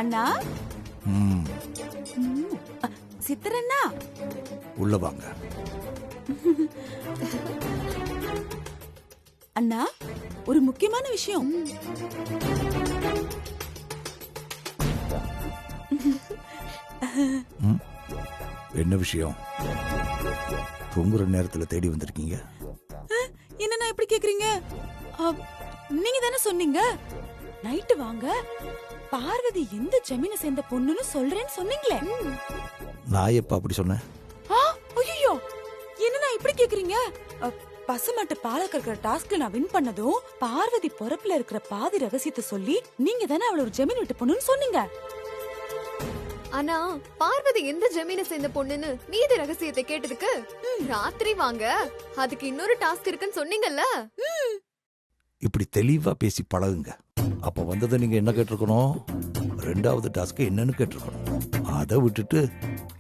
அண்ணா ம், சித்தரண்ணா உள்ள வாங்க. அண்ணா ஒரு முக்கியமான விஷயம். ம், என்ன விஷயம்? தூங்குற நேரத்துல தேடி வந்திருக்கீங்க? என்னண்ணா இப்படி கேக்குறீங்க? நீங்க தானே சொன்னீங்க நைட்டு வாங்க, பார்வதி எந்த ஜமீனை சேர்ந்த பொண்ணுன்னு சொல்றேன்னு சொன்னீங்களே. நான் எப்ப அப்படி சொன்னேன்? ஐயோ, என்னண்ணா இப்படி கேக்குறீங்க? பசுமாட்டு பால கறக்கிற டாஸ்க்ல நான் வின் பண்ணதும் பார்வதி பொறப்புல இருக்கிற பாதி ரகசியத்தை சொல்லி நீங்க தானே அவள ஒரு ஜமீன் விட்டு பொண்ணுன்னு சொன்னீங்க. ஆனா பார்வதி எந்த ஜமீனை சேர்ந்த பொண்ணுன்னு மீதி ரகசியத்தை கேட்டதுக்கு ராத்திரி வாங்க, அதுக்கு இன்னொரு டாஸ்க் இருக்குன்னு சொன்னீங்கல்ல. இப்படி தெளிவா பேசி பழகுங்க. அப்ப வந்ததை நீங்க என்ன கேட்டிருக்கணும்? ரெண்டாவது டாஸ்க் என்னன்னு கேட்டிருக்கணும். அதை விட்டுட்டு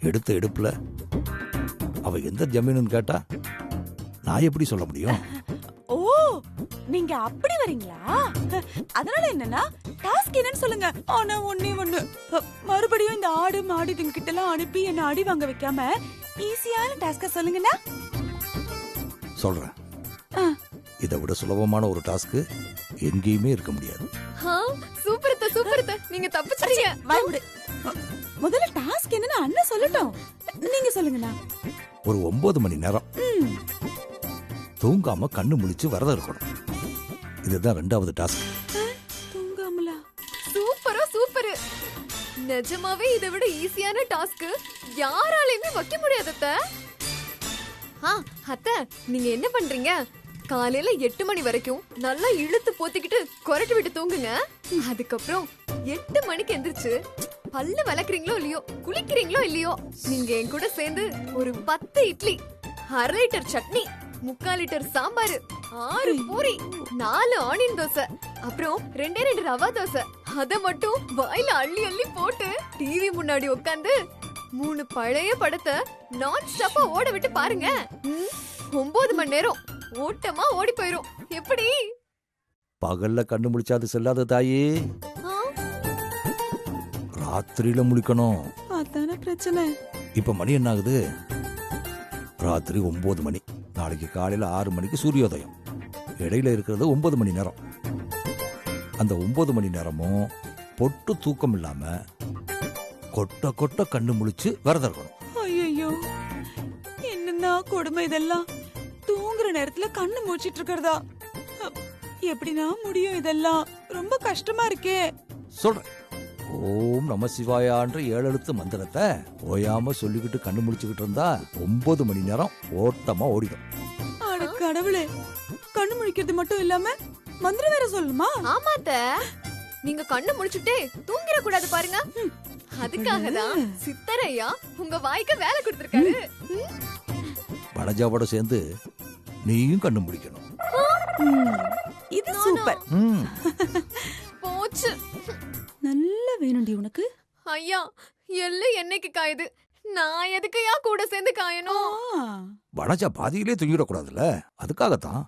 எடுத்த எடுப்புல அவ எந்த ஜமீனுன்னு கேட்டா நான் எப்படி சொல்ல முடியும்? ஓ, நீங்க அப்படி வரீங்களா? அதனால என்னன்னா டாஸ்க் என்னன்னு சொல்லுங்க. ஆனா ஒண்ணே ஒண்ணு, மறுபடியும் இந்த ஆடு மாடு இதுங்க கிட்ட எல்லாம் அனுப்பி என்ன அடி வாங்க வைக்காம ஈஸியான டாஸ்க சொல்லுங்கண்ணா. சொல்றேன். இதை விட சுலபமான ஒரு டாஸ்க் எங்கேயுமே இருக்க முடியாது. சூப்பர்த்த சூப்பர்த்த, நீங்க தப்பிச்சிட்டீங்க. முதல்ல டாஸ்க் என்னன்னு அண்ணன் சொல்லட்டும், நீங்க சொல்லுங்கண்ணா. ஒரு 9 மணி நேரம் தூங்காம கண்ணு முழிச்சு விரதம் இருக்கணும். இதுதான் ரெண்டாவது டாஸ்க். தூங்காமலா? சூப்பரா சூப்பர். நிஜமாவே இதை விட ஈஸியான டாஸ்க் யாராலையுமே வைக்க முடியாது அத்தை. அத்தை, நீங்க என்ன பண்றீங்க? காலையில 8 மணி வரைக்கும் நல்லா இழுத்து போத்திக்கிட்டு கொரட்டு விட்டு தூங்குங்க. அதுக்கப்புறம் 8 மணிக்கு எந்திரிச்சு பல்லு விளக்குறீங்களோ இல்லையோ, குளிக்கிறீங்களோ இல்லையோ, நீங்க என் கூட சேர்ந்து ஒரு 10 idli, 1/2 litre chutney, 3/4 litre sambar, 6 puri, 4 onion dosa, அப்புறம் 2 ரவா தோசை, அத மட்டும் வாயில அள்ளி அள்ளி போட்டு டிவி முன்னாடி உட்கார்ந்து 3 பழைய படத்தை நான் ஸ்டாப்பா ஓட விட்டு பாருங்க. 9 மணி நேரம் ஓட்டமா ஓடி போயிரும். எப்படி? பகல்ல கண்ணு முழிச்சாது செல்லாத தாயே, ராத்திரியில முழிக்கணும். அதான பிரச்சனை. இப்ப மணி என்ன ஆகுது? ராத்திரி 9 மணி. நாளைக்கு காலையில 6 மணிக்கு சூரியோதயம். இடையில இருக்கிறது 9 மணி நேரம். அந்த 9 மணி நேரமும் பொட்டு தூக்கம் இல்லாம கொட்ட கொட்ட கண்ணு முழிச்சு விரதம் இருக்கணும். ஐயோ, என்னன்னா கொடுமை இதெல்லாம். தூங்குற நேரத்துல கண்ணு மூச்சிட்டு இருக்கிறதா? எப்படின்னா முடியும் இதெல்லாம்? ரொம்ப கஷ்டமா இருக்கே. சொல்றேன். ஓம் நம சிவாயான்ற 7 எழுத்து மந்திரத்தை ஓயாம சொல்லிக்கிட்டு கண்ணு முடிச்சுக்கிட்டு இருந்தா 9 மணி நேரம் ஓட்டமா ஓடிடும். அட கடவுளே, கண்ணு முழிக்கிறது மட்டும் இல்லாம மந்திரம் வேற சொல்லணுமா? ஆமாத்த, நீங்க கண்ணு முழிச்சுட்டே தூங்கிட கூடாது பாருங்க. அதுக்காக தான் சித்தரையா உங்க வாய்க்கு வேலை கொடுத்திருக்காரு. வனஜாவோட சேர்ந்து நீயும் கண்ணு முடிக்கணும். இது சூப்பர். போச்சு. நல்லா வேணும்டி உனக்கு. ஐயா, எல்லாம் என்னைக்கு காயுது, நான் எதுக்கையா கூட சேர்ந்து காயணும்? வனஜா பாதியிலே தூங்கிடக்கூடாதுல்ல, அதுக்காகத்தான்.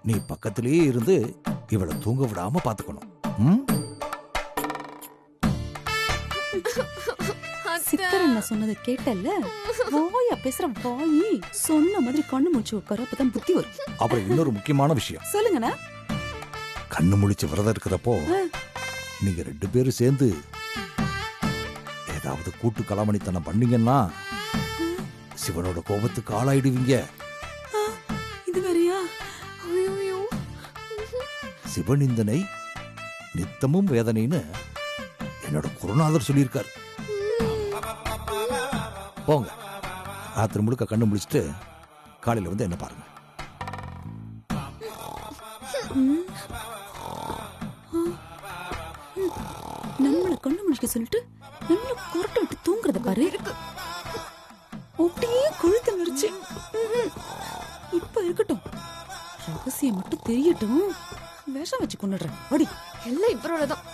நீ பக்கத்திலேயே இருந்து இவளை தூங்க விடாம பாத்துக்கணும். சித்தரண்ணா சொன்னதை கேட்டல்ல? வாயா பேசுற வாயி, சொன்ன மாதிரி கண்ணு முடிச்சு உட்கார, அப்பதான் புத்தி வரும். அப்புறம் இன்னொரு முக்கியமான விஷயம் சொல்லுங்கண்ணா. கண்ணு முழிச்சு விரதம் இருக்கிறப்போ நீங்க 2 பேரும் சேர்ந்து ஏதாவது கூட்டு கலாமணித்தனம் பண்ணீங்கன்னா சிவனோட கோபத்துக்கு ஆளாயிடுவீங்க. இது வேறையா? சிவனிந்தனை நித்தமும் வேதனைன்னு என்னோட குருநாதர் சொல்லியிருக்காரு. போங்க, ராத்திரி முழுக்க கண்ணு முடிச்சுட்டு காலையில வந்து என்ன பாருங்க. நம்மள கண்ணு முடிக்க சொல்லிட்டு நம்மள கொரட்டை விட்டு தூங்குறத பாரு. அப்படியே கொழுத்து நெரிச்சு. இப்ப இருக்கட்டும், ரகசியம் மட்டும் தெரியட்டும். விஷம் வச்சு கொண்டுடுறேன். ஓடி. எல்லாம் இவரோடதான்.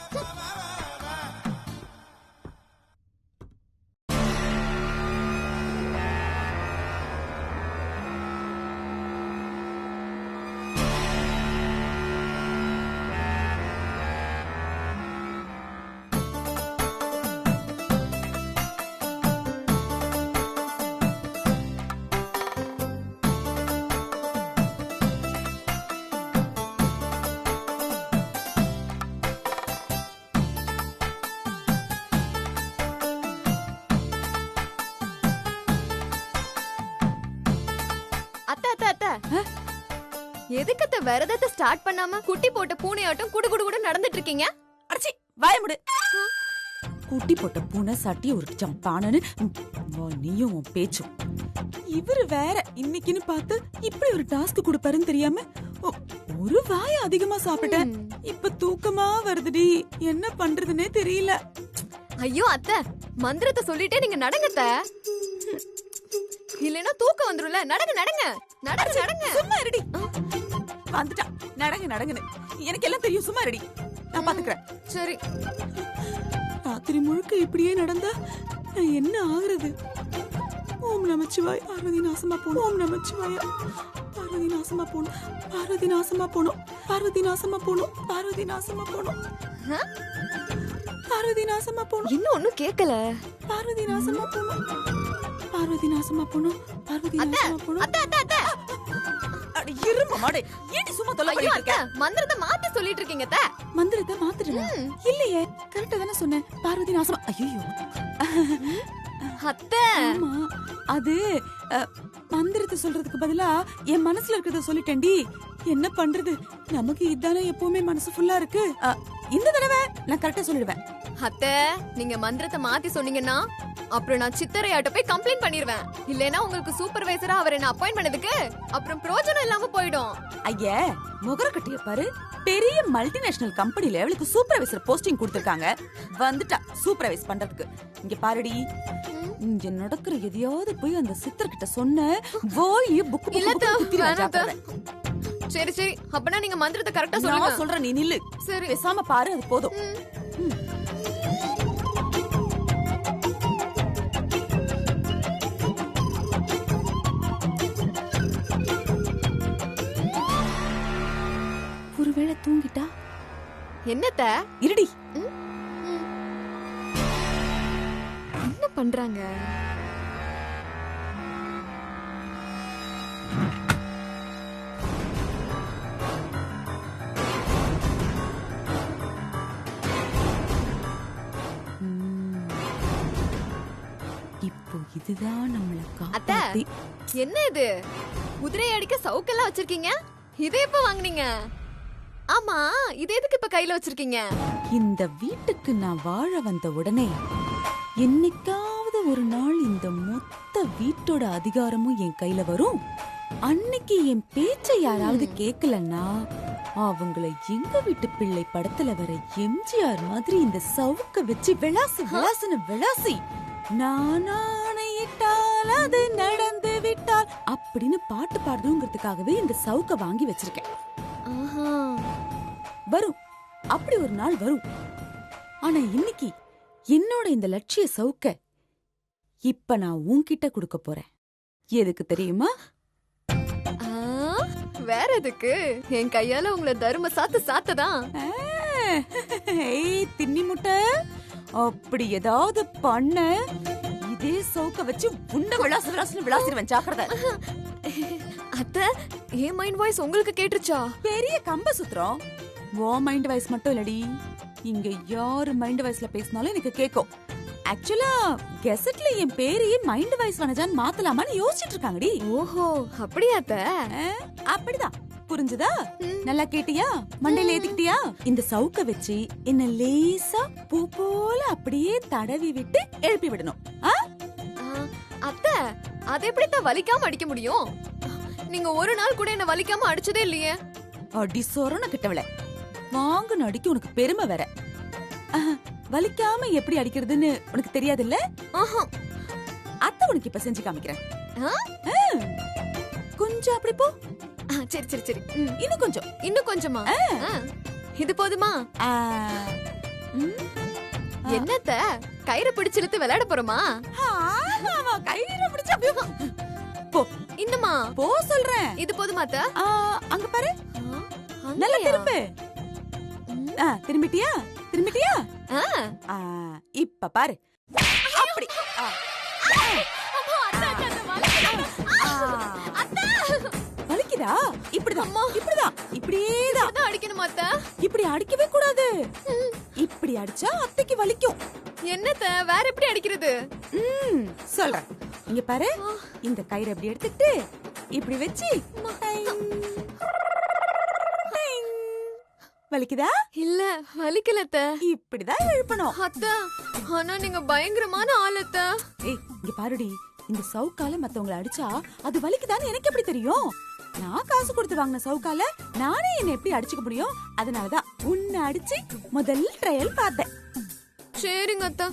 அத்தை அத்தை அத்தை எதுக்கு அத்தை விரதத்தை ஸ்டார்ட் பண்ணாம குட்டி போட்ட பூனையாட்டம் குடு குடு குடு நடந்துட்டு இருக்கீங்க? அடிச்சி வாய முடு. குட்டி போட்ட பூனை சட்டி ஒரு ஜம்பானு நீயும் உன் பேச்சும். இவரு வேற இன்னைக்குன்னு பார்த்து இப்படி ஒரு டாஸ்க் கொடுப்பாருன்னு தெரியாம ஒரு வாய அதிகமா சாப்பிட்டேன். இப்ப தூக்கமா வருதுடி, என்ன பண்றதுன்னே தெரியல. ஐயோ அத்தை, மந்திரத்தை சொல்லிட்டே நீங்க நடங்கத்த. இல்லைன்னா தூக்கம் வந்துரும்ல. நடங்க நடங்க நடங்க நடங்க. சும்மா இருடி. வந்துட்டா நடங்க நடங்கன்னு. எனக்கு எல்லாம் தெரியும், சும்மா இருடி, நான் பாத்துக்கிறேன். சரி. ராத்திரி முழுக்க இப்படியே நடந்தா நான் என்ன ஆகுறது? ஓம் நமச்சிவாய். பார்வதி நாசமா போணும். ஓம் நமச்சிவாய. பார்வதி நாசமா போணும். பார்வதி நாசமா போணும். பார்வதி நாசமா போணும். பார்வதி நாசமா போணும். பார்வதி நாசமா போணும். இன்னும் ஒண்ணும் கேட்கல. பார்வதி நாசமா போணும். பார்வதி நாசமா போணும். பார்வதி நாசமா போணும். அத்தை அத்தை அத்தை. அட இருமா மாடே, ஏடி சும்மா தொல்லை ஐயோ பண்ணிட்டு அத்தை, இருக்க? மந்திரத்தை மாத்தி சொல்லிட்டு இருக்கீங்க அத்தை. மந்திரத்தை மாத்திடுறா? இல்லையே, கரெக்டா தானே சொன்னேன். பார்வதி நாசமா. ஐயோ அத்தை. ஆமா, அது மந்திரத்தை சொல்றதுக்கு பதிலா என் மனசுல இருக்கிறத சொல்லிட்டேன்டி. என்ன பண்றது, நமக்கு இதானே எப்பவுமே மனசு ஃபுல்லா இருக்கு. இந்த தடவை நான் கரெக்டா சொல்லிடுவேன். அத்தை, நீங்க மந்திரத்தை மாத்தி சொன்னீங்கன்னா அப்புறம் நான் சித்தரையாட்ட போய் கம்ப்ளைண்ட் பண்ணிடுவேன். இல்லைன்னா உங்களுக்கு சூப்பர்வைசரா அவர் என்ன அப்பாயிண்ட் பண்ணதுக்கு அப்புறம் பிரயோஜனம் இல்லாம போயிடும். ஐயா, முகர கட்டிய பாரு. பெரிய மல்டிநேஷனல் கம்பெனில அவளுக்கு சூப்பர்வைசர் போஸ்டிங் கொடுத்திருக்காங்க. வந்துட்டா சூப்பர்வைஸ் பண்றதுக்கு. இங்க பாருடி, இங்க நடக்கிற எதையாவது போய் அந்த சித்தர் கிட்ட சொன்ன போய் புக்கு சரி சரி. அப்பனா நீங்க மந்திரத்தை கரெக்டா சொல்லுங்க. சொல்றேன், நீ நில்லு. சரி, பேசாம பாரு, அது போதும். ஒருவேளை தூங்கிட்டா? என்னத்த இருடி. என்ன பண்றாங்க? இப்போ இதுதான் நம்மள அத்தை, காப்பாத்தி. என்ன இது? குதிரை அடிக்க சவுக்கெல்லாம் வச்சிருக்கீங்க. இதை எப்ப வாங்குனீங்க? ஆமா, இது எதுக்கு இப்ப கையில வச்சிருக்கீங்க? இந்த வீட்டுக்கு நான் வாழ வந்த உடனே என்னைக்காவது ஒரு நாள் இந்த மொத்த வீட்டோட அதிகாரமும் என் கையில வரும். அன்னைக்கு என் பேச்சை யாராவது கேட்கலன்னா அவங்கள எங்க வீட்டு பிள்ளை படத்துல வர எம்ஜிஆர் மாதிரி இந்த சவுக்க வச்சு விளாசு விளாசுன்னு விளாசி, நான் ஆணையிட்டால் அது நடந்து விட்டால் அப்படின்னு பாட்டு பாடணுங்கிறதுக்காகவே இந்த சவுக்க வாங்கி வச்சிருக்கேன். வரும், அப்படி ஒரு நாள் வரும். ஆனா இன்னைக்கு என்னோட இந்த லட்சிய சவுக்க இப்ப நான் உன்கிட்ட கொடுக்க போறேன். எதுக்கு தெரியுமா? வேற எதுக்கு? என் கையால உங்களை தர்ம சாத்ததான். தின்னி முட்டை, அப்படி ஏதாவது பண்ண இதே சவுக்க வச்சு உண்ட விளாசு விளாசுன்னு விளாசிடுவேன். ஜாக்கிரதை. அத்தை, என் மைண்ட் வாய்ஸ் உங்களுக்கு கேட்டுருச்சா? பெரிய கம்ப சுத்துறோம். ஓ மைண்ட் வாய்ஸ் மட்டும் இல்லடி, இங்க யாரு மைண்ட் வாய்ஸ்ல பேசினாலும் எனக்கு கேக்கும். ஆக்சுவலா கெசட்ல என் பேரு மைண்ட் வாய்ஸ் வனஜான் மாத்தலாமான்னு யோசிச்சுட்டு இருக்காங்கடி. ஓஹோ, அப்படியா அத்தை? அப்படிதான். புரிஞ்சுதா? நல்லா கேட்டியா? மண்டையில ஏத்திக்கிட்டியா? இந்த சவுக்க வச்சு என்ன லேசா பூ போல அப்படியே தடவி விட்டு எழுப்பி விடணும். அத்தை, அது எப்படித்தான் வலிக்காம அடிக்க முடியும்? நீங்க ஒரு நாள் கூட என்ன வலிக்காம அடிச்சதே இல்லையே. அடி சொரண கிட்டவள, வாங்கு நடிக்க உனக்கு பெருமை வேற. வலிக்காம எப்படி அடிக்கிறதுன்னு உனக்கு தெரியாது இல்ல? அத்தை உனக்கு இப்ப செஞ்சு காமிக்கிறேன். கொஞ்சம் அப்படி போ. சரி சரி சரி. இன்னும் கொஞ்சம். இன்னும் கொஞ்சமா? இது போதுமா? என்னத்த கயிறு பிடிச்சிருத்து விளையாட போறோமா? கயிறு பிடிச்சா போ. இன்னுமா? போ சொல்றேன். இது போதுமா அத்தை? அங்க பாரு, நல்லா திரும்பு. திரும்பிட்டியா? திரும்பிட்டியா? இப்ப பாரு. அப்படி. வலிக்குதா? இப்படிதான், இப்படிதான், இப்படியேதான் அடிக்கணுமா அத்தை? இப்படி அடிக்கவே கூடாது. இப்படி அடிச்சா அத்தைக்கு வலிக்கும். என்னத்த வேற எப்படி அடிக்கிறது? சொல்றேன். இங்க பாரு, இந்த கயிறு எப்படி எடுத்துட்டு இப்படி வச்சு டைங், டைங். வலிக்குதா? இல்ல வலிக்கல அத்தை. இப்படிதான் எழுப்பணும். அத்தை ஆனா நீங்க பயங்கரமான ஆள் அத்தை. ஏய் இங்க பாருடி, இந்த சவுக்கால மத்தவங்கள அடிச்சா அது வலிக்குதான்னு எனக்கு எப்படி தெரியும்? நான் காசு கொடுத்து வாங்கின சவுக்கால நானே என்ன எப்படி அடிச்சுக்க முடியும்? அதனாலதான் உன்னை அடிச்சு முதல் ட்ரையல் பார்த்தேன். சரிங்க அத்தை,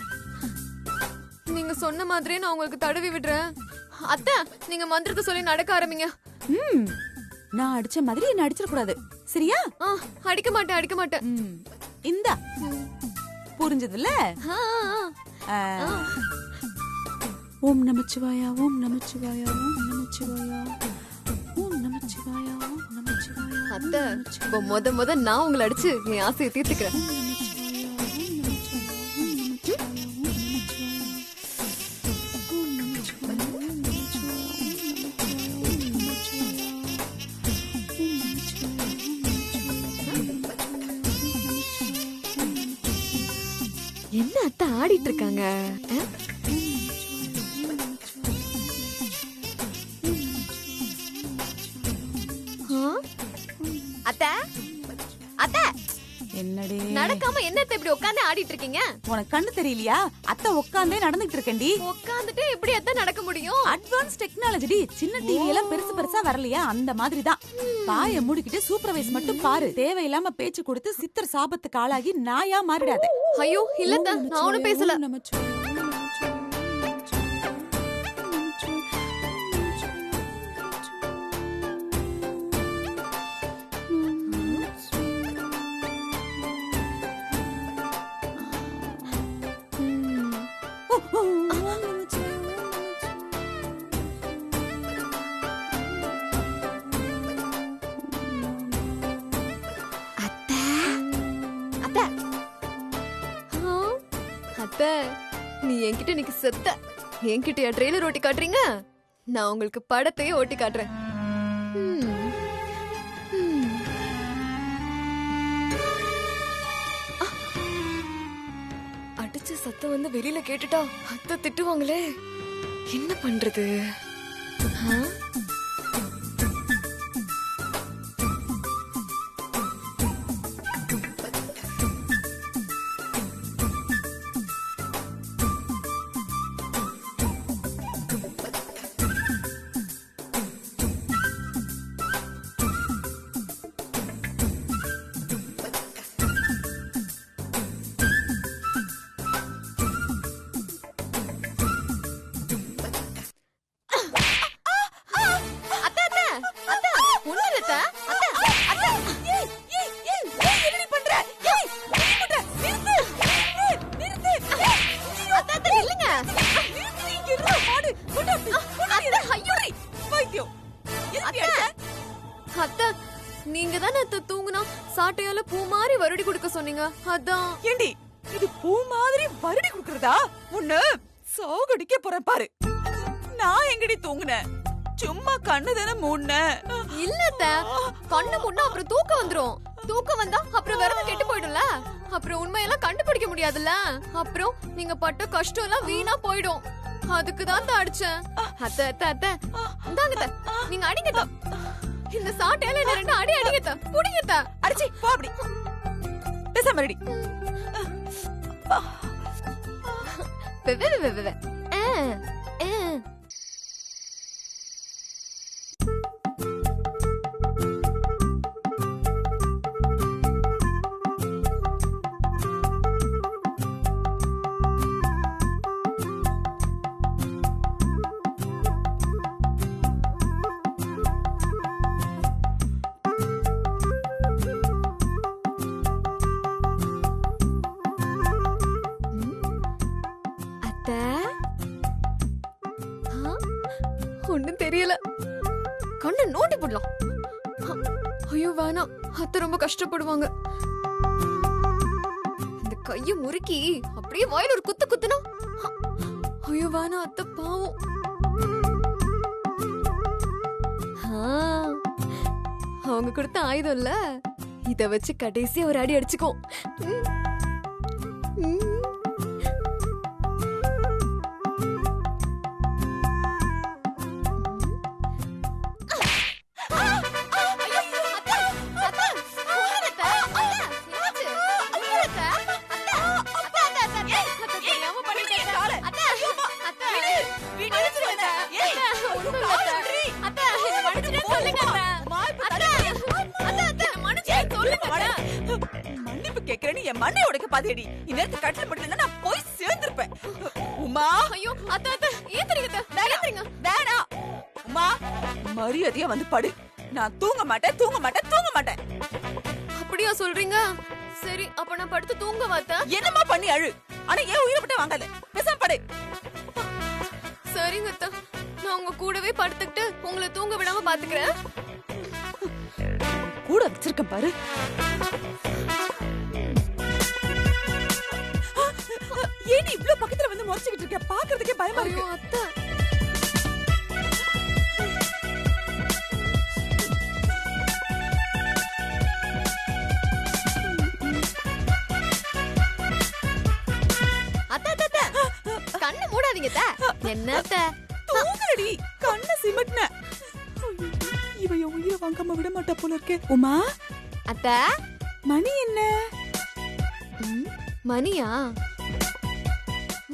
நீங்க சொன்ன மாதிரியே நான் உங்களுக்கு தடவி விடுறேன். அத்தை நீங்க மந்திரத்தை சொல்லி நடக்க ஆரம்பிங்க. நான் அடிச்ச மாதிரி என்ன அடிச்சிட கூடாது, சரியா? அடிக்க மாட்டேன் அடிக்க மாட்டேன். இந்தா புரிஞ்சதுல? ஓம் நமச்சிவாயா, ஓம் நமச்சிவாயா, ஓம் நமச்சிவாயா, ஓம் நமச்சிவாயா, ஓம் நமச்சிவாயா. அத்தை இப்போ முத நான் உங்களை அடிச்சு என் ஆசையை தீர்த்துக்கிறேன். என்ன அத்தை ஆடிட்டு இருக்காங்க? அத்தை அத்தை என்னடி நடக்காம என்னத்தை இப்படி உட்கார்ந்து ஆடிட்டு இருக்கீங்க? உனக்கு கண்ணு தெரியலையா? அத்தை உட்கார்ந்தே நடந்துட்டு இருக்கேன்டி. உட்கார்ந்துட்டு எப்படி அத்தை நடக்க முடியும்? Advance technology. சின்ன டிவி எல்லாம் பெருசு பெருசா வரலையா, அந்த மாதிரி தான். பாய மூடிக்கிட்டு சூப்பர்வைஸ் மட்டும் பாரு. தேவையில்லாம பேச்சு கொடுத்து சித்தர் சாபத்துக்கு ஆளாகி நாயா மாறிடாதே. ஐயோ இல்ல நான் ஒண்ணும் பேசல. அத்தை நீ என்கிட்ட இன்னைக்கு செத்த. என்கிட்ட ட்ரெய்லர் ஓட்டி காட்டுறீங்க, நான் உங்களுக்கு படத்தையே ஓட்டி காட்டுறேன். அடிச்ச சத்தம் வந்து வெளியில கேட்டுட்டா அத்தை திட்டுவாங்களே, என்ன பண்றது? நீங்க தானே அத்தை தூங்குனா சாட்டையால பூ மாதிரி வருடி கொடுக்க சொன்னீங்க, அதான். ஏண்டி இது பூ மாதிரி வருடி குடுக்கறதா? உன்ன சாகடிக்க போறேன் பாரு. நான் எங்கடி தூங்குனேன்? சும்மா கண்ணு தானே மூடுனேன். இல்ல அத்தை, கண்ணு மூடுனா அப்புறம் தூக்கம் வந்துரும். தூக்கம் வந்தா அப்புறம் விரதம் கெட்டு போயிடும்ல. அப்புறம் உண்மையெல்லாம் கண்டுபிடிக்க முடியாதுல்ல. அப்புறம் நீங்க பட்ட கஷ்டம் எல்லாம் வீணா போயிடும். அதுக்கு தான் அடிச்சேன். அத்தை அத்தை அத்தை இந்தாங்க அத்தை, நீங்க அடிங்க அத்தை. இந்த சாட்டையால என்ன ரெண்டு அடி அடிங்க அத்தை. புடிங்க அத்தை. அடிச்சி போ அப்படி. பேசாம ரெடி. வெ வெ வெ வெ வெ. ஒண்ணும் தெரியல, கண்ணை நோண்டி போடலாம். ஐயோ வேணாம், அத்தை ரொம்ப கஷ்டப்படுவாங்க. இந்த கைய முறுக்கி அப்படியே வாயில ஒரு குத்து குத்துனா, ஐயோ வேணாம் அத்தை பாவம். அவங்க கொடுத்த ஆயுதம் இல்ல, இத வச்சு கடைசியா ஒரு அடி அடிச்சுக்கோ. மன்னிச்சிட்டேன்னு சொல்லுங்க அத்தை. அத்தை, மன்னிச்சிட்டேன்னு சொல்லுங்க அத்தை. மன்னிப்பு கேக்குறேன்னு என் மண்ணை உடைக்க பாதியடி. இந்நேரத்து கட்டில பட்டு நான் போய் சேர்ந்திருப்பேன். உமா ஐயோ அத்தை அத்தை ஏத்துறீங்க அத்தை ஏத்துறீங்க. வேணா உமா, மரியாதையா வந்து படு. நான் தூங்க மாட்டேன் தூங்க மாட்டேன் தூங்க மாட்டேன். அப்படியா சொல்றீங்க? சரி அப்ப நான் படுத்து தூங்க வாத்தா. என்னமா பண்ணி அழு, ஆனா ஏன் உயிரை விட்டு வாங்காத. பேசாம படு. சரிங்க அத்தை, நான் உங்க கூடவே படுத்துக்கிட்டு உங்களை தூங்க விடாம பாத்துக்கிறேன். கூட வச்சிருக்கேன் பாரு. ஏன் இவ்ளோ பக்கத்துல வந்து முறைச்சுக்கிட்டு இருக்க? பாக்குறதுக்கே பயமா இருக்கு. ஐயோ அத்தை. கண்ணு மூடாதீங்க அத்தை. என்ன அத்தை? தூங்குறடி, கண்ணை சிமிட்ன. இவ என் உயிரை வாங்காம விட மாட்டா போல இருக்கே. உமா அத்தை மணி என்ன? மணியா?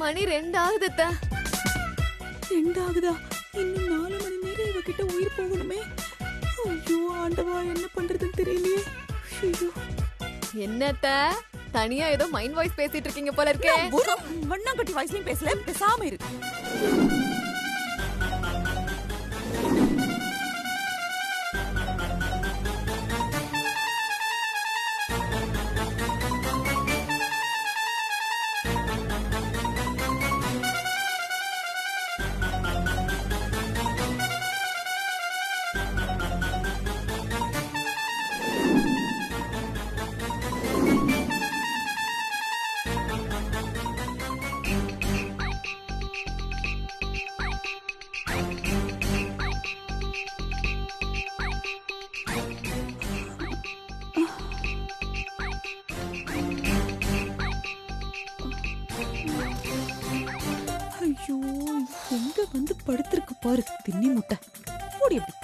மணி 2 ஆகுது அத்தை. 2 ஆகுதா? இன்னும் 4 மணி நேரம் இவகிட்ட உயிர் போகணுமே. ஐயோ ஆண்டவா, என்ன பண்றதுன்னு தெரியலையே. ஐயோ, என்ன அத்தை தனியா ஏதோ மைண்ட் வாய்ஸ் பேசிட்டு இருக்கீங்க போல இருக்கே. ஒரு மண்ணாங்கட்டி வாய்ஸ்லயும் பேசல, பேசாம இரு. ஐயோ, எங்க வந்து படுத்திருக்கு பாரு தின்னி முட்டை. ஓடி அப்படி.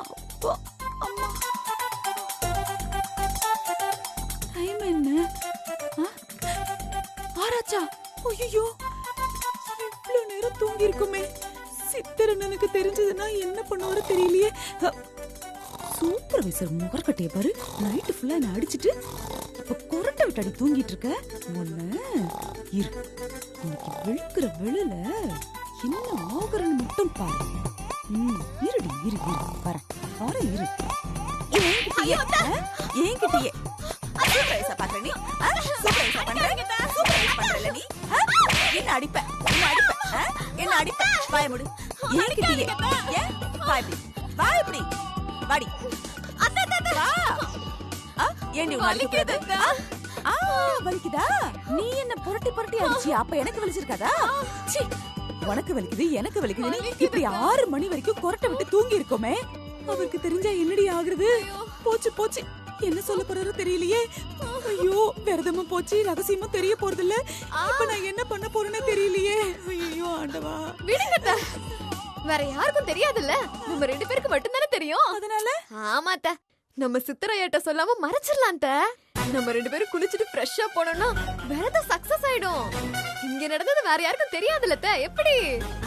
அப்பா, அம்மா. டைம் என்ன? ஆராச்சா? ஐயோ, இவ்ளோ நேரம் தூங்கி இருக்குமே. சித்தரன் எனக்கு தெரிஞ்சதுன்னா என்ன பண்ணுவாரு தெரியலையே. சூப்பர்வைசர் முகர்கட்டைய பாரு. நைட்டு ஃபுல்லா என்ன அடிச்சிட்டு இப்ப கொரட்டை விட்டாடி தூங்கிட்டு இருக்க. ஒண்ணு இரு, இன்னைக்கு விழுக்கிற விழுல என்ன ஆகுறன்னு மட்டும் பாரு. இருடி இரு இரு வர வர இரு. ஏங்கிட்டயே சூப்பர்வைசா பாக்குற நீ? சூப்பர்வைசா பண்ற? சூப்பர்வைஸ் பண்றல நீ? என்ன அடிப்ப? என்ன அடிப்ப? வாய மூடு. ஏங்கிட்டயே ஏன் வாய் இப்படி வா, இப்படி வாடி. வா. ஏண்டி உன்னை அடிக்கிறது? வலிக்குதா? நீ என்ன புரட்டி புரட்டி அடிச்சி அப்ப எனக்கு வலிச்சிருக்காதா? சீ, உனக்கு வலிக்குது எனக்கு வலிக்குதுன்னு இப்படி 6 மணி வரைக்கும் கொரட்டை விட்டு தூங்கி இருக்கோமே. அவருக்கு தெரிஞ்சா என்னடி ஆகுறது? போச்சு போச்சு, என்ன சொல்ல போறாரோ தெரியலையே. ஐயோ, விரதமா போச்சு, ரகசியமா தெரிய போறது இல்ல. இப்ப நான் என்ன பண்ண போறேன்னு தெரியலையே. ஐயோ ஆண்டவா, விடுங்க. வேற யாருக்கும் தெரியாதுல்ல, நம்ம 2 பேருக்கு மட்டும்தானே தெரியும். அதனால ஆமாத்த, நம்ம சித்தரையாட்ட சொல்லாம மறைச்சிடலாம். நம்ம 2 பேரும் குளிச்சுட்டு ஃப்ரெஷ்ஷா போனோம்னா விரதம் சக்சஸ் ஆயிடும். இங்க நடந்தது வேற யாருக்கும் தெரியாதுல்ல. எப்படி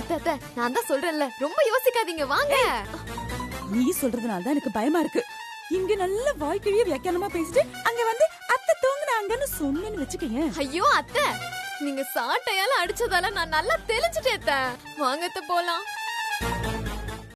அத்தை, நான் தான் சொல்றேன்ல, ரொம்ப யோசிக்காதீங்க, வாங்க. நீ சொல்றதுனால தான் எனக்கு பயமா இருக்கு. இங்க நல்ல வாய்க்கிழிய வியாக்கியானமா பேசிட்டு அங்க வந்து அத்தை தூங்குனாங்கன்னு சொன்னேன்னு வச்சுக்கீங்க. ஐயோ அத்தை, நீங்க சாட்டையால அடிச்சதால நான் நல்லா தெளிச்சுட்டேன். வாங்க அத்தை, போலாம்.